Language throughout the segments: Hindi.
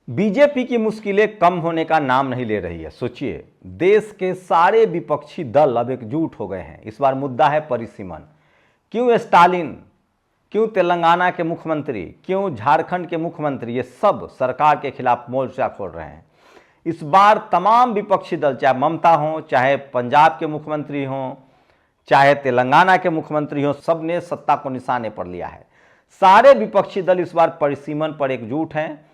बीजेपी की मुश्किलें कम होने का नाम नहीं ले रही है। सोचिए, देश के सारे विपक्षी दल अब एकजुट हो गए हैं। इस बार मुद्दा है परिसीमन। क्यों स्टालिन, क्यों तेलंगाना के मुख्यमंत्री, क्यों झारखंड के मुख्यमंत्री, ये सब सरकार के खिलाफ मोर्चा खोल रहे हैं। इस बार तमाम विपक्षी दल, चाहे ममता हो, चाहे पंजाब के मुख्यमंत्री हों, चाहे तेलंगाना के मुख्यमंत्री हों, सब ने सत्ता को निशाने पर लिया है। सारे विपक्षी दल इस बार परिसीमन पर एकजुट हैं।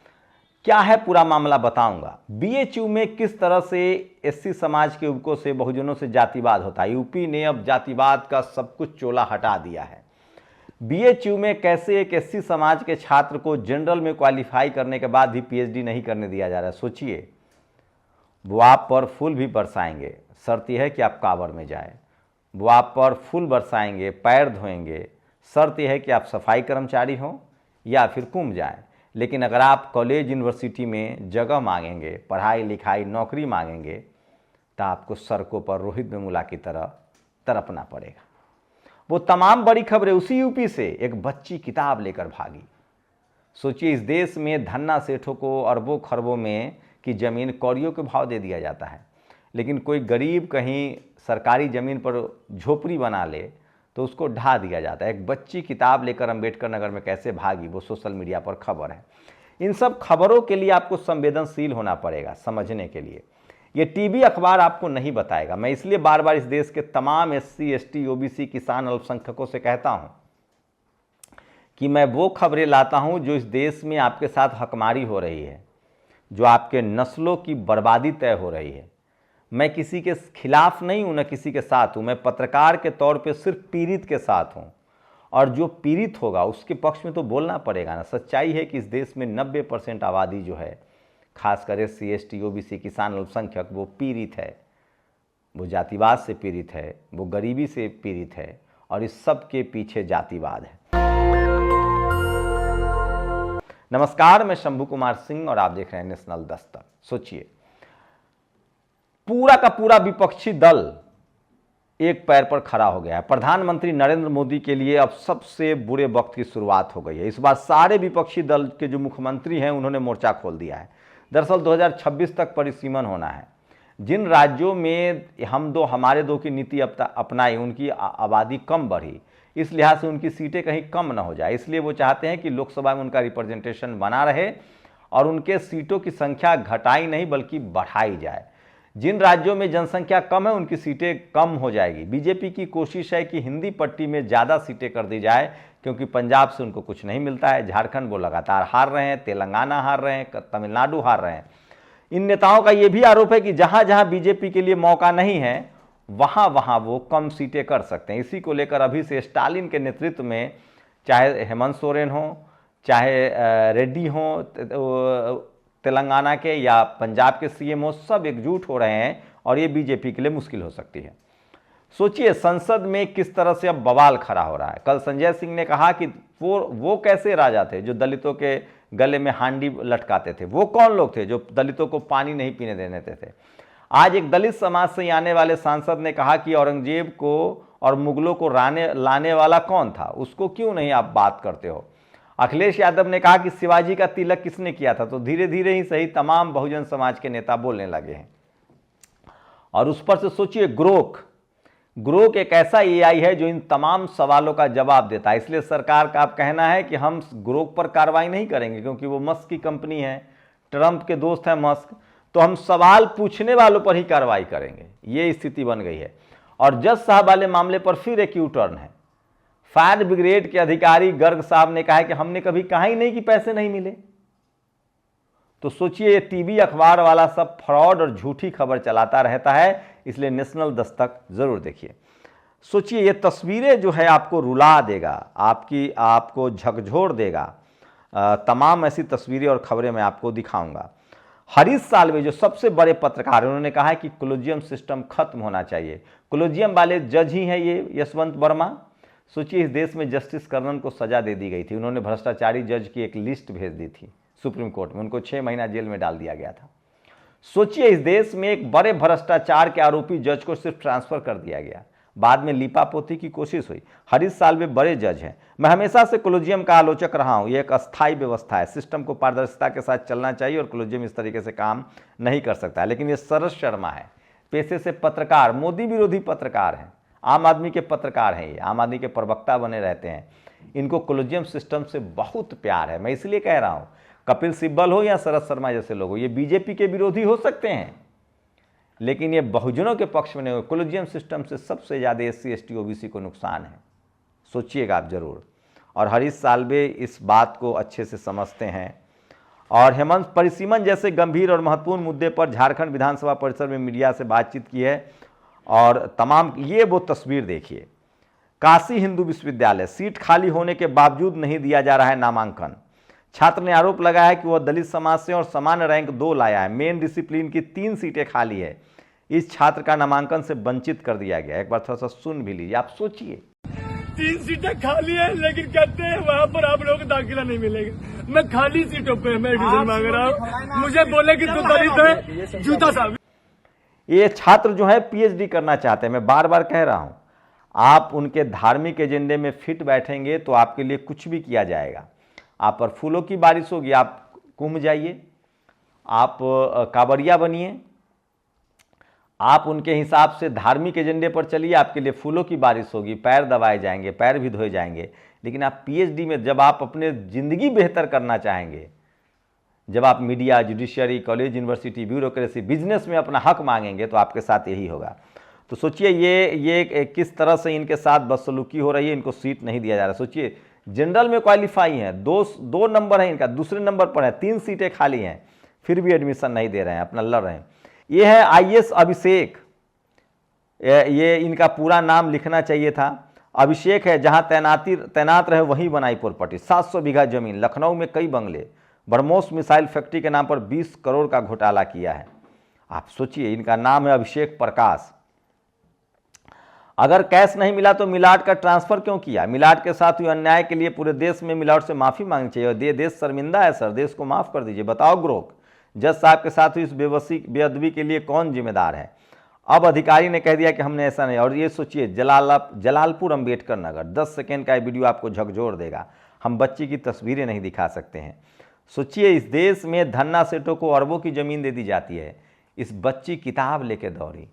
क्या है पूरा मामला बताऊंगा। बीएचयू में किस तरह से एससी समाज के युवकों से, बहुजनों से जातिवाद होता है। यूपी ने अब जातिवाद का सब कुछ चोला हटा दिया है। बीएचयू में कैसे एक एससी समाज के छात्र को जनरल में क्वालिफाई करने के बाद भी पीएचडी नहीं करने दिया जा रहा है। सोचिए, वो आप पर फूल भी बरसाएंगे, शर्त यह है कि आप कांवड़ में जाए। वो आप पर फूल बरसाएंगे, पैर धोएंगे, शर्त यह है कि आप सफाई कर्मचारी हों या फिर कुंभ जाएं। लेकिन अगर आप कॉलेज यूनिवर्सिटी में जगह मांगेंगे, पढ़ाई लिखाई नौकरी मांगेंगे, तो आपको सड़कों पर रोहित वेमुला की तरह तड़पना पड़ेगा। वो तमाम बड़ी खबरें उसी यूपी से एक बच्ची किताब लेकर भागी। सोचिए, इस देश में धन्ना सेठों को अरबों खरबों में की ज़मीन कौड़ियों के भाव दे दिया जाता है, लेकिन कोई गरीब कहीं सरकारी ज़मीन पर झोपड़ी बना ले तो उसको ढा दिया जाता है। एक बच्ची किताब लेकर अंबेडकर नगर में कैसे भागी, वो सोशल मीडिया पर खबर है। इन सब खबरों के लिए आपको संवेदनशील होना पड़ेगा समझने के लिए। ये टीवी अखबार आपको नहीं बताएगा। मैं इसलिए बार बार इस देश के तमाम एससी, एसटी, ओबीसी, किसान, अल्पसंख्यकों से कहता हूं कि मैं वो खबरें लाता हूं जो इस देश में आपके साथ हकमारी हो रही है, जो आपके नस्लों की बर्बादी तय हो रही है। मैं किसी के खिलाफ नहीं हूं, न किसी के साथ हूं। मैं पत्रकार के तौर पे सिर्फ पीड़ित के साथ हूं, और जो पीड़ित होगा उसके पक्ष में तो बोलना पड़ेगा ना। सच्चाई है कि इस देश में 90% आबादी जो है, खासकर एससी, एसटी, ओबीसी, किसान, अल्पसंख्यक, वो पीड़ित है। वो जातिवाद से पीड़ित है, वो गरीबी से पीड़ित है, और इस सब के पीछे जातिवाद है। नमस्कार, मैं शंभू कुमार सिंह और आप देख रहे हैं नेशनल दस्तक। सोचिए, पूरा का पूरा विपक्षी दल एक पैर पर खड़ा हो गया है। प्रधानमंत्री नरेंद्र मोदी के लिए अब सबसे बुरे वक्त की शुरुआत हो गई है। इस बार सारे विपक्षी दल के जो मुख्यमंत्री हैं उन्होंने मोर्चा खोल दिया है। दरअसल 2026 तक परिसीमन होना है। जिन राज्यों में हमारे दो की नीति अपनाई, उनकी आबादी कम बढ़ी, इस लिहाज से उनकी सीटें कहीं कम ना हो जाए, इसलिए वो चाहते हैं कि लोकसभा में उनका रिप्रेजेंटेशन बना रहे और उनके सीटों की संख्या घटाई नहीं बल्कि बढ़ाई जाए। जिन राज्यों में जनसंख्या कम है उनकी सीटें कम हो जाएगी। बीजेपी की कोशिश है कि हिंदी पट्टी में ज़्यादा सीटें कर दी जाए, क्योंकि पंजाब से उनको कुछ नहीं मिलता है, झारखंड वो लगातार हार रहे हैं, तेलंगाना हार रहे हैं, तमिलनाडु हार रहे हैं। इन नेताओं का ये भी आरोप है कि जहाँ जहाँ बीजेपी के लिए मौका नहीं है वहाँ वहाँ वो कम सीटें कर सकते हैं। इसी को लेकर अभी से स्टालिन के नेतृत्व में, चाहे हेमंत सोरेन हो, चाहे रेड्डी हो तेलंगाना के, या पंजाब के सीएम हो, सब एकजुट हो रहे हैं, और ये बीजेपी के लिए मुश्किल हो सकती है। सोचिए, संसद में किस तरह से अब बवाल खड़ा हो रहा है। कल संजय सिंह ने कहा कि वो कैसे राजा थे जो दलितों के गले में हांडी लटकाते थे। वो कौन लोग थे जो दलितों को पानी नहीं पीने देने देते थे। आज एक दलित समाज से आने वाले सांसद ने कहा कि औरंगजेब को और मुगलों को लाने वाला कौन था, उसको क्यों नहीं आप बात करते हो। अखिलेश यादव ने कहा कि शिवाजी का तिलक किसने किया था। तो धीरे धीरे ही सही तमाम बहुजन समाज के नेता बोलने लगे हैं। और उस पर से सोचिए, ग्रोक एक ऐसा एआई है जो इन तमाम सवालों का जवाब देता है। इसलिए सरकार का अब कहना है कि हम ग्रोक पर कार्रवाई नहीं करेंगे, क्योंकि वो मस्क की कंपनी है, ट्रंप के दोस्त हैं मस्क, तो हम सवाल पूछने वालों पर ही कार्रवाई करेंगे। ये स्थिति बन गई है। और जज साहब वाले मामले पर फिर एक यू टर्न है। फायर ब्रिगेड के अधिकारी गर्ग साहब ने कहा है कि हमने कभी कहा ही नहीं कि पैसे नहीं मिले। तो सोचिए, ये टीवी अखबार वाला सब फ्रॉड और झूठी खबर चलाता रहता है, इसलिए नेशनल दस्तक जरूर देखिए। सोचिए, ये तस्वीरें जो है आपको रुला देगा, आपको झकझोर देगा। तमाम ऐसी तस्वीरें और खबरें मैं आपको दिखाऊंगा। हरीश साल्वे जो सबसे बड़े पत्रकार हैं, उन्होंने कहा है कि कोलेजियम सिस्टम खत्म होना चाहिए। कोलेजियम वाले जज ही हैं ये यशवंत वर्मा। सोचिए, इस देश में जस्टिस कर्णन को सजा दे दी गई थी। उन्होंने भ्रष्टाचारी जज की एक लिस्ट भेज दी थी सुप्रीम कोर्ट में, उनको 6 महीना जेल में डाल दिया गया था। सोचिए, इस देश में एक बड़े भ्रष्टाचार के आरोपी जज को सिर्फ ट्रांसफर कर दिया गया। बाद में लीपापोती की कोशिश हुई। हरीश साल्वे बड़े जज हैं। मैं हमेशा से कॉलेजियम का आलोचक रहा हूं। ये एक अस्थायी व्यवस्था है, सिस्टम को पारदर्शिता के साथ चलना चाहिए और कॉलेजियम इस तरीके से काम नहीं कर सकता। लेकिन ये शरद शर्मा है, पेशे से पत्रकार, मोदी विरोधी पत्रकार हैं, आम आदमी के पत्रकार हैं, ये आम आदमी के प्रवक्ता बने रहते हैं। इनको कॉलेजियम सिस्टम से बहुत प्यार है। मैं इसलिए कह रहा हूं, कपिल सिब्बल हो या शरद शर्मा जैसे लोग हो, ये बीजेपी के विरोधी हो सकते हैं लेकिन ये बहुजनों के पक्ष में नहीं हो। कॉलेजियम सिस्टम से सबसे ज़्यादा SC ST OBC को नुकसान है, सोचिएगा आप जरूर। और हरीश साल्वे इस बात को अच्छे से समझते हैं। और हेमंत परिसीमन जैसे गंभीर और महत्वपूर्ण मुद्दे पर झारखंड विधानसभा परिसर में मीडिया से बातचीत की है। और तमाम ये वो तस्वीर देखिए, काशी हिंदू विश्वविद्यालय, सीट खाली होने के बावजूद नहीं दिया जा रहा है नामांकन। छात्र ने आरोप लगाया है कि वह दलित समाज से और सामान्य रैंक 2 लाया है। मेन डिसिप्लिन की 3 सीटें खाली है। इस छात्र का नामांकन से वंचित कर दिया गया। एक बार थोड़ा सा सुन भी लीजिए, आप सोचिए। 3 सीटें खाली है लेकिन कहते हैं वहाँ पर आप लोगों को दाखिला नहीं मिलेगा। मैं खाली सीटों पे मैं एडमिशन मांग रहा हूँ, मुझे बोले कि तू दलित है, जूता साहब। ये छात्र जो है PhD करना चाहते हैं। मैं बार बार कह रहा हूँ, आप उनके धार्मिक एजेंडे में फिट बैठेंगे तो आपके लिए कुछ भी किया जाएगा। आप पर फूलों की बारिश होगी, आप कुंभ जाइए, आप कांवड़िया बनिए, आप उनके हिसाब से धार्मिक एजेंडे पर चलिए, आपके लिए फूलों की बारिश होगी, पैर दबाए जाएंगे, पैर भी धोए जाएंगे। लेकिन आप PhD में जब आप अपने ज़िंदगी बेहतर करना चाहेंगे, जब आप media, judiciary, college, university, bureaucracy, business में अपना हक मांगेंगे तो आपके साथ यही होगा। तो सोचिए ये किस तरह से इनके साथ बदसलूकी हो रही है। इनको सीट नहीं दिया जा रहा। सोचिए, जनरल में क्वालिफाई हैं, दो नंबर है इनका, दूसरे नंबर पर है, 3 सीटें खाली हैं, फिर भी एडमिशन नहीं दे रहे हैं, अपना लड़ रहे हैं। ये है IAS अभिषेक, ये इनका पूरा नाम लिखना चाहिए था। अभिषेक है, जहां तैनात रहे वहीं बनाई प्रॉपर्टी। 700 बीघा जमीन, लखनऊ में कई बंगले, ब्रह्मोस मिसाइल फैक्ट्री के नाम पर 20 करोड़ का घोटाला किया है। आप सोचिए, इनका नाम है अभिषेक प्रकाश। अगर कैश नहीं मिला तो मिलाट का ट्रांसफर क्यों किया? मिलाट के साथ हुए अन्याय के लिए पूरे देश में मिलाट से माफी मांगनी चाहिए। और देश शर्मिंदा है सर, देश को माफ कर दीजिए। बताओ ग्रोक, जज साहब के साथ हुई इस बेअदबी के लिए कौन जिम्मेदार है? अब अधिकारी ने कह दिया कि हमने ऐसा नहीं। और ये सोचिए, जलालपुर अंबेडकर नगर, 10 सेकेंड का वीडियो आपको झकझोर देगा। हम बच्ची की तस्वीरें नहीं दिखा सकते हैं। सोचिए, इस देश में धन्ना सेठों को अरबों की ज़मीन दे दी जाती है, इस बच्ची किताब लेके दौड़ी।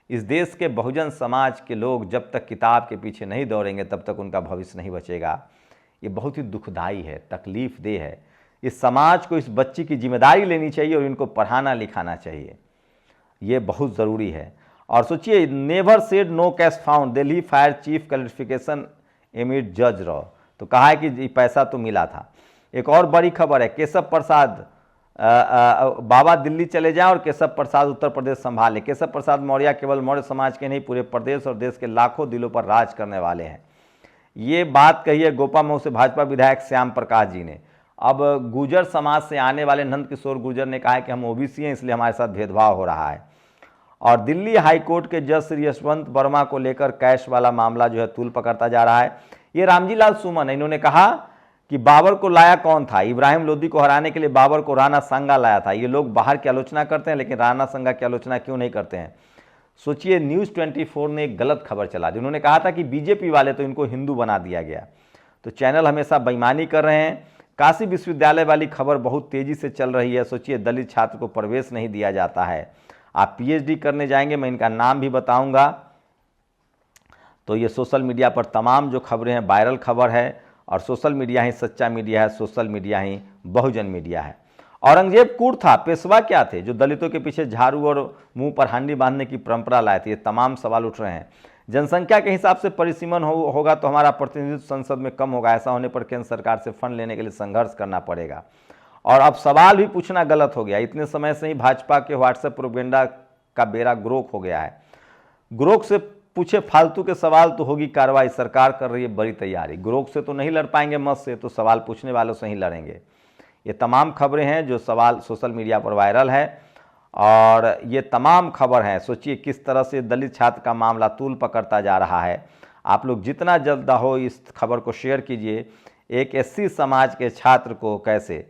इस देश के बहुजन समाज के लोग जब तक किताब के पीछे नहीं दौड़ेंगे तब तक उनका भविष्य नहीं बचेगा। ये बहुत ही दुखदाई है, तकलीफ दे है। इस समाज को इस बच्ची की जिम्मेदारी लेनी चाहिए और इनको पढ़ाना लिखाना चाहिए, ये बहुत ज़रूरी है। और सोचिए, never said no cash found, Delhi fire chief clarification amid जज रॉ। तो कहा है कि पैसा तो मिला था। एक और बड़ी खबर है, केशव प्रसाद बाबा दिल्ली चले जाएं और केशव प्रसाद उत्तर प्रदेश संभालें। केशव प्रसाद मौर्य केवल मौर्य समाज के नहीं, पूरे प्रदेश और देश के लाखों दिलों पर राज करने वाले हैं। ये बात कही है गोपामऊ से भाजपा विधायक श्याम प्रकाश जी ने। अब गुर्जर समाज से आने वाले नंद किशोर गुर्जर ने कहा है कि हम OBC हैं, इसलिए हमारे साथ भेदभाव हो रहा है। और दिल्ली हाईकोर्ट के जज श्री यशवंत वर्मा को लेकर कैश वाला मामला जो है तूल पकड़ता जा रहा है। ये रामजी लाल सुमन है, इन्होंने कहा कि बाबर को लाया कौन था? इब्राहिम लोदी को हराने के लिए बाबर को राणा संगा लाया था। ये लोग बाहर की आलोचना करते हैं लेकिन राणा संगा की आलोचना क्यों नहीं करते हैं? सोचिए, न्यूज़ 24 ने एक गलत खबर चला दी। उन्होंने कहा था कि बीजेपी वाले तो इनको हिंदू बना दिया गया। तो चैनल हमेशा बेईमानी कर रहे हैं। काशी विश्वविद्यालय वाली खबर बहुत तेजी से चल रही है। सोचिए, दलित छात्र को प्रवेश नहीं दिया जाता है। आप PhD करने जाएंगे, मैं इनका नाम भी बताऊंगा। तो ये सोशल मीडिया पर तमाम जो खबरें हैं वायरल खबर है। और सोशल मीडिया ही सच्चा मीडिया है, सोशल मीडिया ही बहुजन मीडिया है। औरंगजेब कूड़ था, पेशवा क्या थे जो दलितों के पीछे झाड़ू और मुंह पर हांडी बांधने की परंपरा लाए थे? ये तमाम सवाल उठ रहे हैं। जनसंख्या के हिसाब से परिसीमन होगा तो हमारा प्रतिनिधित्व संसद में कम होगा। ऐसा होने पर केंद्र सरकार से फंड लेने के लिए संघर्ष करना पड़ेगा। और अब सवाल भी पूछना गलत हो गया। इतने समय से ही भाजपा के व्हाट्सएप प्रोपेगेंडा का बेड़ा ग्रोक हो गया है। ग्रोक से पूछे फालतू के सवाल तो होगी कार्रवाई। सरकार कर रही है बड़ी तैयारी। ग्रोक से तो नहीं लड़ पाएंगे, मत से तो सवाल पूछने वालों से ही लड़ेंगे। ये तमाम खबरें हैं जो सवाल सोशल मीडिया पर वायरल है। और ये तमाम खबर हैं। सोचिए किस तरह से दलित छात्र का मामला तूल पकड़ता जा रहा है। आप लोग जितना जल्द हो इस खबर को शेयर कीजिए। एक SC समाज के छात्र को कैसे,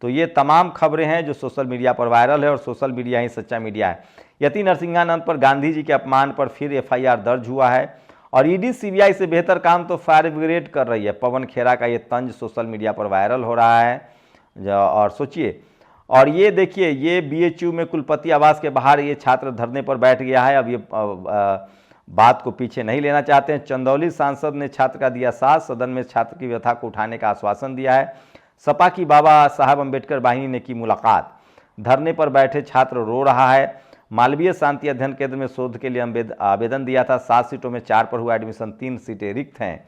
तो ये तमाम खबरें हैं जो सोशल मीडिया पर वायरल है। और सोशल मीडिया ही सच्चा मीडिया है। यति नरसिंहानंद पर गांधी जी के अपमान पर फिर एफआईआर दर्ज हुआ है। और ईडी सीबीआई से बेहतर काम तो फायर ब्रिगेड कर रही है। पवन खेरा का ये तंज सोशल मीडिया पर वायरल हो रहा है। और सोचिए, और ये देखिए, ये बीएचयू में कुलपति आवास के बाहर ये छात्र धरने पर बैठ गया है। अब ये बात को पीछे नहीं लेना चाहते हैं। चंदौली सांसद ने छात्र का दिया साथ, सदन में छात्र की व्यथा को उठाने का आश्वासन दिया है। सपा की बाबा साहब अंबेडकर वाहिनी ने की मुलाकात, धरने पर बैठे छात्र रो रहा है। मालवीय शांति अध्ययन केंद्र में शोध के लिए आवेदन दिया था। 7 सीटों में 4 पर हुआ एडमिशन, 3 सीटें रिक्त हैं।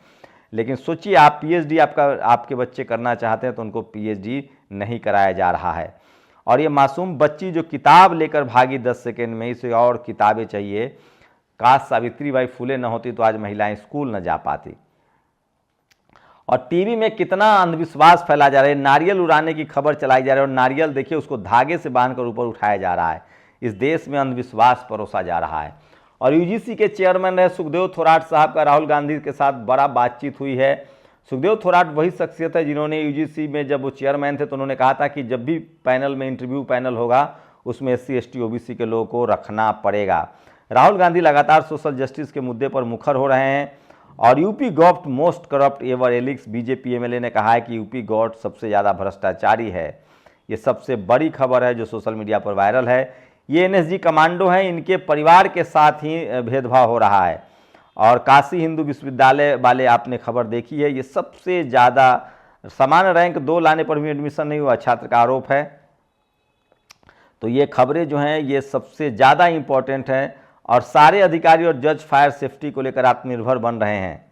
लेकिन सोचिए, आप पीएचडी आपके बच्चे करना चाहते हैं तो उनको पीएचडी नहीं कराया जा रहा है। और ये मासूम बच्ची जो किताब लेकर भागी 10 सेकेंड में, इसे और किताबें चाहिए। काश सावित्रीबाई फुले न होती तो आज महिलाएं स्कूल न जा पाती। और टीवी में कितना अंधविश्वास फैला जा रहा है। नारियल उड़ाने की खबर चलाई जा रही है और नारियल देखिए उसको धागे से बांधकर ऊपर उठाया जा रहा है। इस देश में अंधविश्वास परोसा जा रहा है। और यूजीसी के चेयरमैन रहे सुखदेव थोराट साहब का राहुल गांधी के साथ बड़ा बातचीत हुई है। सुखदेव थोराट वही शख्सियत है जिन्होंने यूजीसी में जब वो चेयरमैन थे तो उन्होंने कहा था कि जब भी पैनल में इंटरव्यू पैनल होगा उसमें SC ST OBC के लोगों को रखना पड़ेगा। राहुल गांधी लगातार सोशल जस्टिस के मुद्दे पर मुखर हो रहे हैं। और UP government most corrupt ever, एलिक्स बीजेपी MLA ने कहा है कि यूपी गवर्नमेंट सबसे ज़्यादा भ्रष्टाचारी है। ये सबसे बड़ी खबर है जो सोशल मीडिया पर वायरल है। ये NSG कमांडो हैं, इनके परिवार के साथ ही भेदभाव हो रहा है। और काशी हिंदू विश्वविद्यालय वाले आपने खबर देखी है, ये सबसे ज़्यादा समान रैंक 2 लाने पर भी एडमिशन नहीं हुआ, छात्र का आरोप है। तो ये खबरें जो हैं ये सबसे ज़्यादा इम्पोर्टेंट हैं। और सारे अधिकारी और जज फायर सेफ्टी को लेकर आत्मनिर्भर बन रहे हैं।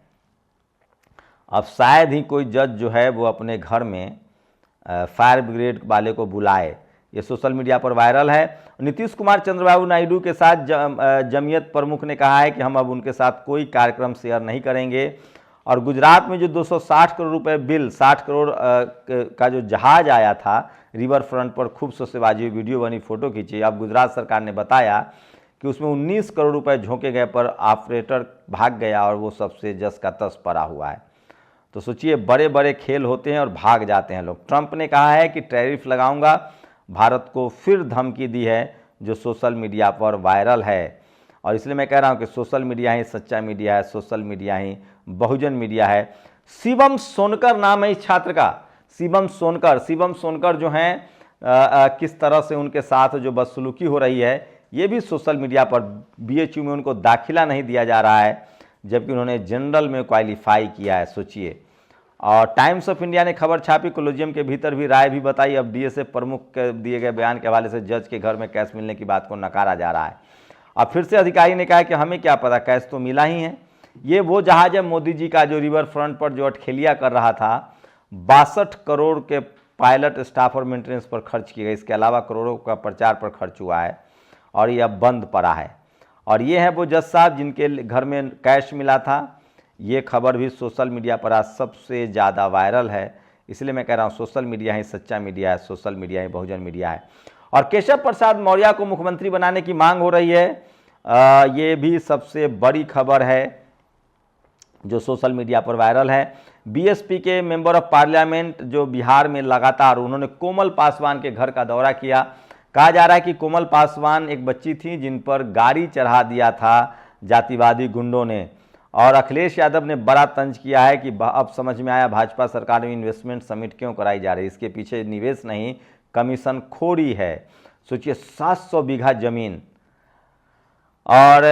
अब शायद ही कोई जज जो है वो अपने घर में फायर ब्रिगेड वाले को बुलाए। ये सोशल मीडिया पर वायरल है। नीतीश कुमार चंद्रबाबू नायडू के साथ जमीयत प्रमुख ने कहा है कि हम अब उनके साथ कोई कार्यक्रम शेयर नहीं करेंगे। और गुजरात में जो 260 करोड़ रुपए बिल, 60 करोड़ का जो जहाज आया था रिवर फ्रंट पर, खूब सौदेबाजी, वीडियो बनी, फोटो खींची। अब गुजरात सरकार ने बताया कि उसमें 19 करोड़ रुपए झोंके गए पर ऑपरेटर भाग गया और वो सबसे जस का तस पड़ा हुआ है। तो सोचिए, बड़े बड़े खेल होते हैं और भाग जाते हैं लोग। ट्रंप ने कहा है कि टैरिफ लगाऊंगा, भारत को फिर धमकी दी है जो सोशल मीडिया पर वायरल है। और इसलिए मैं कह रहा हूं कि सोशल मीडिया ही सच्चा मीडिया है, सोशल मीडिया ही बहुजन मीडिया है। शिवम सोनकर नाम है इस छात्र का, शिवम सोनकर जो हैं किस तरह से उनके साथ जो बदसलूकी हो रही है ये भी सोशल मीडिया पर। BHU में उनको दाखिला नहीं दिया जा रहा है जबकि उन्होंने जनरल में क्वालिफाई किया है, सोचिए। और टाइम्स ऑफ इंडिया ने खबर छापी, कॉलेजियम के भीतर भी राय भी बताई। अब DSA प्रमुख के दिए गए बयान के हवाले से जज के घर में कैश मिलने की बात को नकारा जा रहा है। अब फिर से अधिकारी ने कहा कि हमें क्या पता, कैश तो मिला ही है। ये वो जहाज है मोदी जी का जो रिवर फ्रंट पर जो अटखेलिया कर रहा था। 62 करोड़ के पायलट स्टाफ और मेंटेनेंस पर खर्च किए गए। इसके अलावा करोड़ों का प्रचार पर खर्च हुआ है और ये अब बंद पड़ा है। और ये है वो जज साहब जिनके घर में कैश मिला था। ये खबर भी सोशल मीडिया पर आज सबसे ज़्यादा वायरल है। इसलिए मैं कह रहा हूँ सोशल मीडिया ही सच्चा मीडिया है, सोशल मीडिया ही बहुजन मीडिया है। और केशव प्रसाद मौर्य को मुख्यमंत्री बनाने की मांग हो रही है। ये भी सबसे बड़ी खबर है जो सोशल मीडिया पर वायरल है। BSP के मेंबर ऑफ पार्लियामेंट जो बिहार में लगातार, उन्होंने कोमल पासवान के घर का दौरा किया। कहा जा रहा है कि कोमल पासवान एक बच्ची थी जिन पर गाड़ी चढ़ा दिया था जातिवादी गुंडों ने। और अखिलेश यादव ने बड़ा तंज किया है कि अब समझ में आया भाजपा सरकार में इन्वेस्टमेंट समिट क्यों कराई जा रही है। इसके पीछे निवेश नहीं, कमीशन खोरी है। सोचिए, 700 बीघा जमीन। और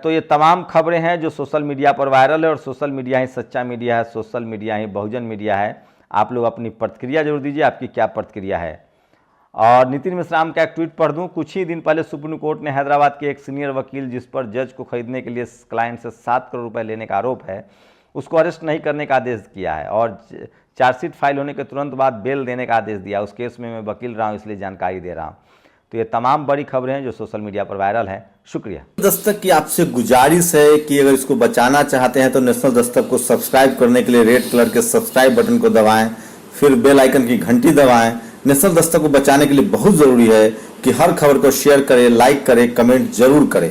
तो ये तमाम खबरें हैं जो सोशल मीडिया पर वायरल है। और सोशल मीडिया ही सच्चा मीडिया है, सोशल मीडिया ही बहुजन मीडिया है। आप लोग अपनी प्रतिक्रिया जरूर दीजिए, आपकी क्या प्रतिक्रिया है। और नितिन मिश्राम का एक ट्वीट पढ़ दूं। कुछ ही दिन पहले सुप्रीम कोर्ट ने हैदराबाद के एक सीनियर वकील जिस पर जज को खरीदने के लिए क्लाइंट से 7 करोड़ रुपए लेने का आरोप है, उसको अरेस्ट नहीं करने का आदेश किया है। और चार्जशीट फाइल होने के तुरंत बाद बेल देने का आदेश दिया। उस केस में मैं वकील रहा हूँ इसलिए जानकारी दे रहा हूँ। तो ये तमाम बड़ी खबरें हैं जो सोशल मीडिया पर वायरल है। शुक्रिया। दस्तक की आपसे गुजारिश है कि अगर इसको बचाना चाहते हैं तो नेशनल दस्तक को सब्सक्राइब करने के लिए रेड कलर के सब्सक्राइब बटन को दबाएं, फिर बेल आइकन की घंटी दबाएं। नेशनल दस्तक को बचाने के लिए बहुत जरूरी है कि हर खबर को शेयर करें, लाइक करें, कमेंट जरूर करें।